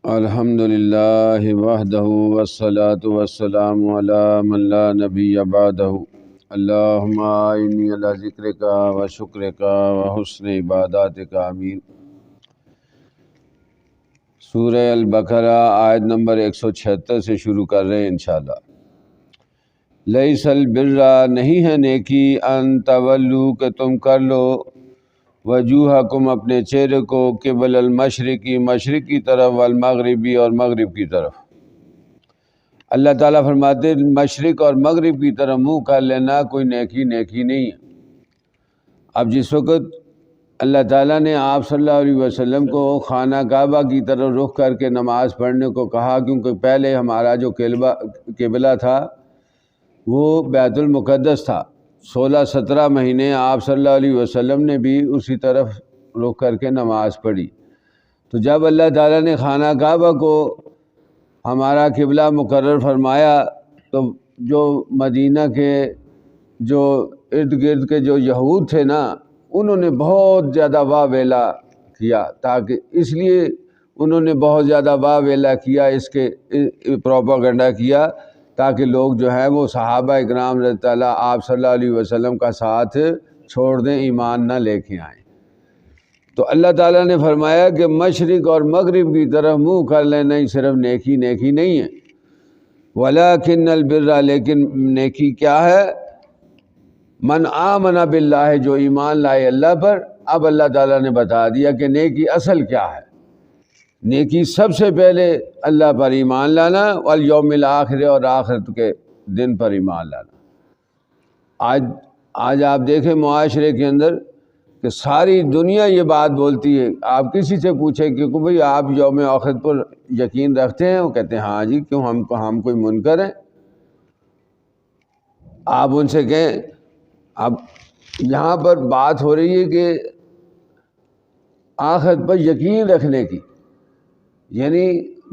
الحمد للہ وحدہ والصلاة والسلام علی من لا نبی بعدہ اللہم اعنی علی ذکرک و شکرک و حسن عباداتک آمین۔ سورہ البقرہ آیت نمبر 176 سے شروع کر رہے ہیں انشاءاللہ۔ لیس البر نہیں ہے نیکی ان تولو کہ تم کر لو وجوہکم اپنے چہرے کو قبل المشرقی مشرق کی طرف والمغربی اور مغرب کی طرف۔ اللہ تعالیٰ فرماتے ہیں مشرق اور مغرب کی طرف منہ کر لینا کوئی نیکی نہیں ہے۔ اب جس وقت اللہ تعالیٰ نے آپ صلی اللہ علیہ وسلم کو خانہ کعبہ کی طرف رخ کر کے نماز پڑھنے کو کہا، کیونکہ پہلے ہمارا جو قبلہ تھا وہ بیت المقدس تھا، 16-17 مہینے آپ صلی اللہ علیہ وسلم نے بھی اسی طرف رخ کر کے نماز پڑھی۔ تو جب اللہ تعالیٰ نے خانہ کعبہ کو ہمارا قبلہ مقرر فرمایا تو جو مدینہ کے جو ارد گرد کے جو یہود تھے نا، انہوں نے بہت زیادہ واہ ویلا کیا، تاکہ اس لیے انہوں نے بہت زیادہ واہ ویلا کیا، اس کے پروپیگنڈا کیا تاکہ لوگ جو ہے وہ صحابہ اکرام رضی اللہ آپ صلی اللہ علیہ وسلم کا ساتھ چھوڑ دیں، ایمان نہ لے کے آئیں۔ تو اللہ تعالیٰ نے فرمایا کہ مشرق اور مغرب کی طرف منہ کر لینا ہی صرف نیکی نہیں ہے، ولیکن البر لیکن نیکی کیا ہے، من آمن باللہ جو ایمان لائے اللہ پر۔ اب اللہ تعالیٰ نے بتا دیا کہ نیکی اصل کیا ہے۔ نیکی سب سے پہلے اللہ پر ایمان لانا، والیوم الآخر اور آخرت کے دن پر ایمان لانا۔ آج آپ دیکھیں معاشرے کے اندر کہ ساری دنیا یہ بات بولتی ہے، آپ کسی سے پوچھیں کہ بھئی آپ یوم آخرت پر یقین رکھتے ہیں؟ وہ کہتے ہیں ہاں جی، کیوں ہم کوئی منکر ہیں؟ آپ ان سے کہیں، اب یہاں پر بات ہو رہی ہے کہ آخرت پر یقین رکھنے کی، یعنی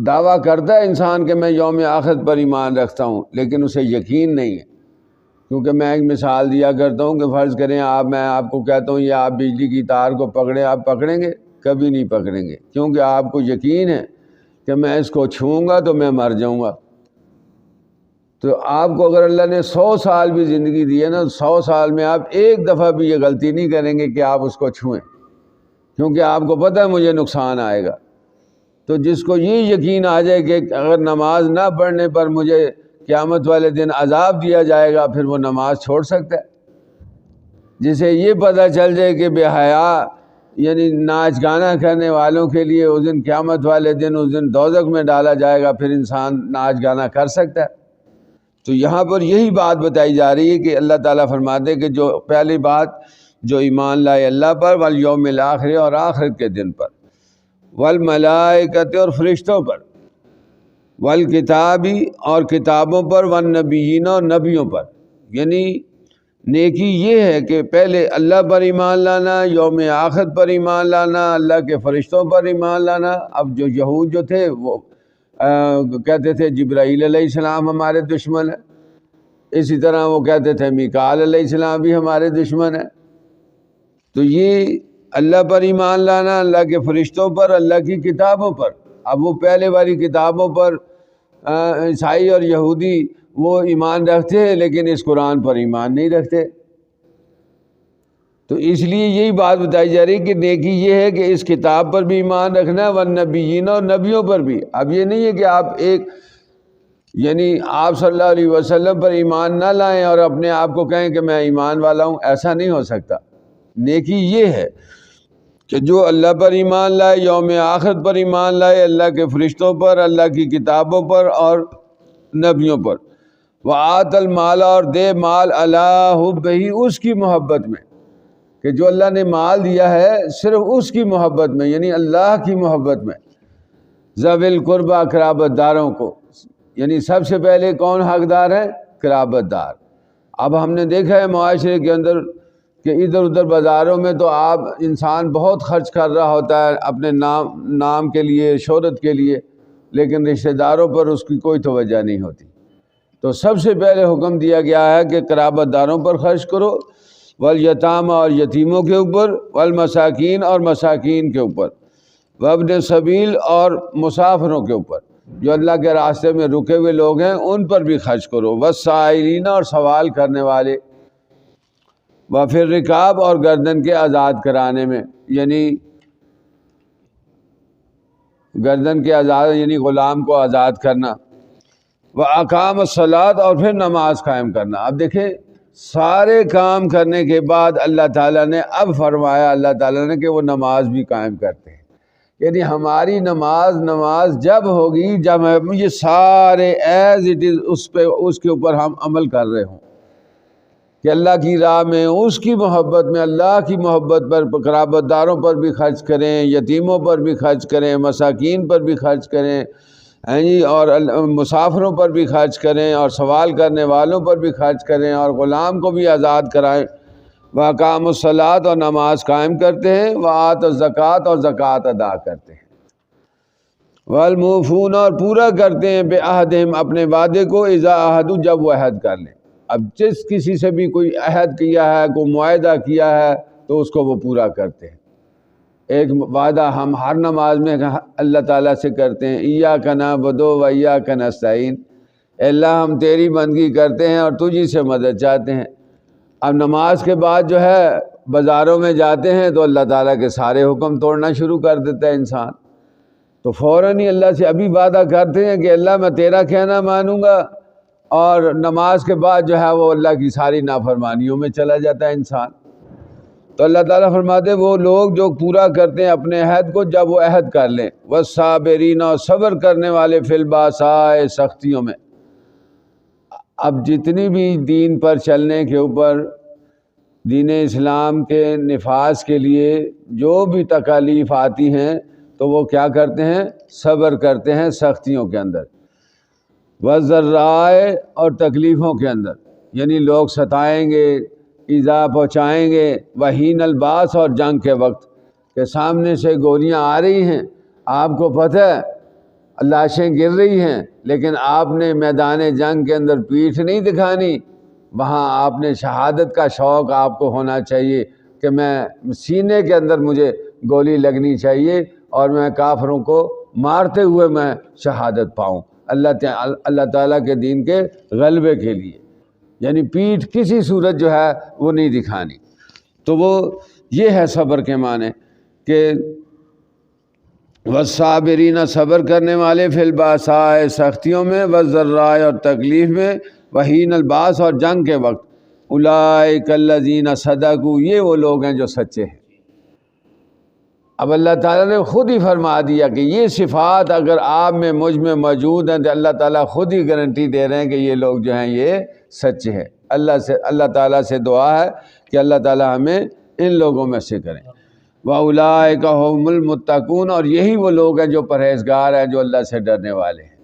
دعویٰ کرتا ہے انسان کہ میں یوم آخرت پر ایمان رکھتا ہوں، لیکن اسے یقین نہیں ہے۔ کیونکہ میں ایک مثال دیا کرتا ہوں کہ فرض کریں میں آپ کو کہتا ہوں یہ آپ بجلی کی تار کو پکڑیں، آپ پکڑیں گے؟ کبھی نہیں پکڑیں گے، کیونکہ آپ کو یقین ہے کہ میں اس کو چھوؤں گا تو میں مر جاؤں گا۔ تو آپ کو اگر اللہ نے 100 سال بھی زندگی دی ہے نا، 100 سال میں آپ ایک دفعہ بھی یہ غلطی نہیں کریں گے کہ آپ اس کو چھوئیں، کیونکہ آپ کو پتہ ہے مجھے نقصان آئے گا۔ تو جس کو یہ یقین آ جائے کہ اگر نماز نہ پڑھنے پر مجھے قیامت والے دن عذاب دیا جائے گا، پھر وہ نماز چھوڑ سکتا ہے۔ جسے یہ پتہ چل جائے کہ بے حیا یعنی ناچ گانا کرنے والوں کے لیے اس دن قیامت والے دن اس دن دوزخ میں ڈالا جائے گا، پھر انسان ناچ گانا کر سکتا ہے۔ تو یہاں پر یہی بات بتائی جا رہی ہے کہ اللہ تعالیٰ فرماتے ہیں کہ جو پہلی بات جو ایمان لائے اللہ پر، والیوم الآخر اور آخرت کے دن پر، والملائکۃ اور فرشتوں پر، والکتابی اور کتابوں پر، والنبیین اور نبیوں پر۔ یعنی نیکی یہ ہے کہ پہلے اللہ پر ایمان لانا، یوم آخرت پر ایمان لانا، اللہ کے فرشتوں پر ایمان لانا۔ اب جو یہود جو تھے وہ کہتے تھے جبرائیل علیہ السلام ہمارے دشمن ہیں، اسی طرح وہ کہتے تھے میکائیل علیہ السلام بھی ہمارے دشمن ہیں۔ تو یہ اللہ پر ایمان لانا، اللہ کے فرشتوں پر، اللہ کی کتابوں پر۔ اب وہ پہلے والی کتابوں پر عیسائی اور یہودی وہ ایمان رکھتے ہیں، لیکن اس قرآن پر ایمان نہیں رکھتے۔ تو اس لیے یہی بات بتائی جا رہی ہے کہ نیکی یہ ہے کہ اس کتاب پر بھی ایمان رکھنا، والنبیین اور نبیوں پر بھی۔ اب یہ نہیں ہے کہ آپ یعنی آپ صلی اللہ علیہ وسلم پر ایمان نہ لائیں اور اپنے آپ کو کہیں کہ میں ایمان والا ہوں، ایسا نہیں ہو سکتا۔ نیکی یہ ہے کہ جو اللہ پر ایمان لائے، یوم آخرت پر ایمان لائے، اللہ کے فرشتوں پر، اللہ کی کتابوں پر اور نبیوں پر۔ وآت المال اور دے مال علی حبہ اس کی محبت میں، کہ جو اللہ نے مال دیا ہے صرف اس کی محبت میں، یعنی اللہ کی محبت میں۔ ذوی القربیٰ قرابت داروں کو، یعنی سب سے پہلے کون حقدار ہے؟ قرابت دار۔ اب ہم نے دیکھا ہے معاشرے کے اندر کہ ادھر ادھر بازاروں میں تو آپ انسان بہت خرچ کر رہا ہوتا ہے اپنے نام کے لیے، شہرت کے لیے، لیکن رشتہ داروں پر اس کی کوئی توجہ نہیں ہوتی۔ تو سب سے پہلے حکم دیا گیا ہے کہ قرابت داروں پر خرچ کرو، والیتامى اور یتیموں کے اوپر، والمساکین اور مساکین کے اوپر، وابن سبیل اور مسافروں کے اوپر جو اللہ کے راستے میں رکے ہوئے لوگ ہیں ان پر بھی خرچ کرو، والسائلین اور سوال کرنے والے، وفی الرکاب اور گردن کے آزاد کرانے میں، یعنی گردن کے آزاد یعنی غلام کو آزاد کرنا، وَأَقَامَ الصَّلَاةَ اور پھر نماز قائم کرنا۔ اب دیکھیں سارے کام کرنے کے بعد اللہ تعالیٰ نے اب فرمایا اللہ تعالیٰ نے کہ وہ نماز بھی قائم کرتے ہیں، یعنی ہماری نماز جب ہوگی جب ہم یہ سارے ایز اٹ از اس کے اوپر ہم عمل کر رہے ہوں کہ اللہ کی راہ میں، اس کی محبت میں، اللہ کی محبت پر قرابت داروں پر بھی خرچ کریں، یتیموں پر بھی خرچ کریں، مساکین پر بھی خرچ کریں، جی، اور مسافروں پر بھی خرچ کریں، اور سوال کرنے والوں پر بھی خرچ کریں، اور غلام کو بھی آزاد کرائیں۔ وَأَقَامُوا الصَّلَاةَ اور نماز قائم کرتے ہیں، وَآتَوُا الزَّکَاةَ اور زکوٰۃ ادا کرتے ہیں، وَالْمُوفُونَ اور پورا کرتے ہیں بِعَہْدِہِمْ اپنے وعدے کو، اذا عہدوا جب وہ عہد کر لیں۔ اب جس کسی سے بھی کوئی عہد کیا ہے، کوئی معاہدہ کیا ہے تو اس کو وہ پورا کرتے ہیں۔ ایک وعدہ ہم ہر نماز میں اللہ تعالیٰ سے کرتے ہیں، ایاک نعبد و ایاک نستعین، اے اللہ ہم تیری بندگی کرتے ہیں اور تجھی سے مدد چاہتے ہیں۔ اب نماز کے بعد جو ہے بازاروں میں جاتے ہیں تو اللہ تعالیٰ کے سارے حکم توڑنا شروع کر دیتا ہے انسان، تو فوراً ہی اللہ سے ابھی وعدہ کرتے ہیں کہ اللہ میں تیرا کہنا مانوں گا، اور نماز کے بعد جو ہے وہ اللہ کی ساری نافرمانیوں میں چلا جاتا ہے انسان۔ تو اللہ تعالیٰ فرماتے ہیں وہ لوگ جو پورا کرتے ہیں اپنے عہد کو جب وہ عہد کر لیں، والصابرین اور صبر کرنے والے فی الباساء سختیوں میں۔ اب جتنی بھی دین پر چلنے کے اوپر، دین اسلام کے نفاذ کے لیے جو بھی تکالیف آتی ہیں تو وہ کیا کرتے ہیں؟ صبر کرتے ہیں سختیوں کے اندر، والضراء اور تکلیفوں کے اندر، یعنی لوگ ستائیں گے، ایذا پہنچائیں گے، وحین الباس اور جنگ کے وقت کہ سامنے سے گولیاں آ رہی ہیں، آپ کو پتہ ہے لاشیں گر رہی ہیں، لیکن آپ نے میدان جنگ کے اندر پیٹھ نہیں دکھانی، وہاں آپ نے شہادت کا شوق آپ کو ہونا چاہیے کہ میں سینے کے اندر مجھے گولی لگنی چاہیے اور میں کافروں کو مارتے ہوئے میں شہادت پاؤں اللہ تعالیٰ کے دین کے غلبے کے لیے، یعنی پیٹھ کسی صورت جو ہے وہ نہیں دکھانی۔ تو وہ یہ ہے صبر کے معنی کہ والصابرین صبر کرنے والے فی الباساء سختیوں میں، والضراء اور تکلیف میں، وحین الباس اور جنگ کے وقت، اولئک الذین صدقوا یہ وہ لوگ ہیں جو سچے ہیں۔ اب اللہ تعالیٰ نے خود ہی فرما دیا کہ یہ صفات اگر آپ میں مجھ میں موجود ہیں تو اللہ تعالیٰ خود ہی گارنٹی دے رہے ہیں کہ یہ لوگ جو ہیں یہ سچے ہیں۔ اللہ تعالیٰ سے دعا ہے کہ اللہ تعالیٰ ہمیں ان لوگوں میں سے کریں۔ وَأُولَٰئِكَ هُمُ الْمُتَّقُونَ اور یہی وہ لوگ ہیں جو پرہیزگار ہیں، جو اللہ سے ڈرنے والے ہیں۔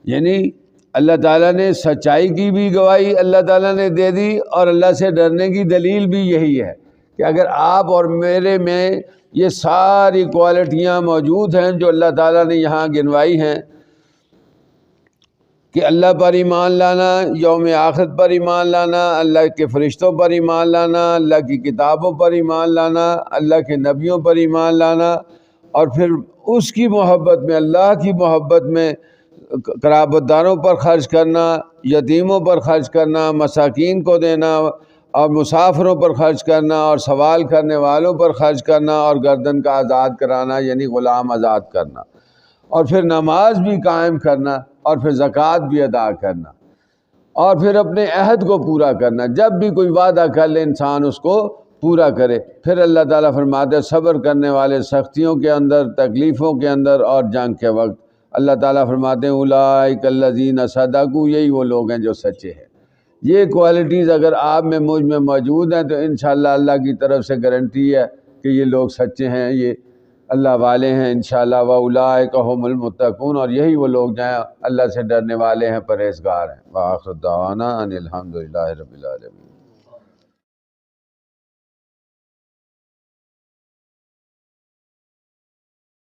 یعنی اللہ تعالیٰ نے سچائی کی بھی گواہی اللہ تعالیٰ نے دے دی، اور اللہ سے ڈرنے کی دلیل بھی یہی ہے کہ اگر آپ اور میرے میں یہ ساری کوالٹیاں موجود ہیں جو اللہ تعالیٰ نے یہاں گنوائی ہیں کہ اللہ پر ایمان لانا، یوم آخرت پر ایمان لانا، اللہ کے فرشتوں پر ایمان لانا، اللہ کی کتابوں پر ایمان لانا، اللہ کے نبیوں پر ایمان لانا، اور پھر اس کی محبت میں، اللہ کی محبت میں قرابت داروں پر خرچ کرنا، یتیموں پر خرچ کرنا، مساکین کو دینا، اور مسافروں پر خرچ کرنا، اور سوال کرنے والوں پر خرچ کرنا، اور گردن کا آزاد کرانا یعنی غلام آزاد کرنا، اور پھر نماز بھی قائم کرنا، اور پھر زکوٰۃ بھی ادا کرنا، اور پھر اپنے عہد کو پورا کرنا۔ جب بھی کوئی وعدہ کر لے انسان اس کو پورا کرے۔ پھر اللہ تعالیٰ فرماتے ہیں صبر کرنے والے سختیوں کے اندر، تکلیفوں کے اندر اور جنگ کے وقت۔ اللہ تعالیٰ فرماتے ہیں اولئک الذین صدقوا یہی وہ لوگ ہیں جو سچے ہیں۔ یہ کوالٹیز اگر آپ میں مجھ میں موجود ہیں تو انشاءاللہ اللہ کی طرف سے گارنٹی ہے کہ یہ لوگ سچے ہیں، یہ اللہ والے ہیں انشاءاللہ۔ وَأُولَٰئِكَ هُمُ الْمُتَّقُونَ اور یہی وہ لوگ جو ہیں اللہ سے ڈرنے والے ہیں، پرہیزگار ہیں۔ وآخر دعوانا ان الحمد للہ رب العالمین۔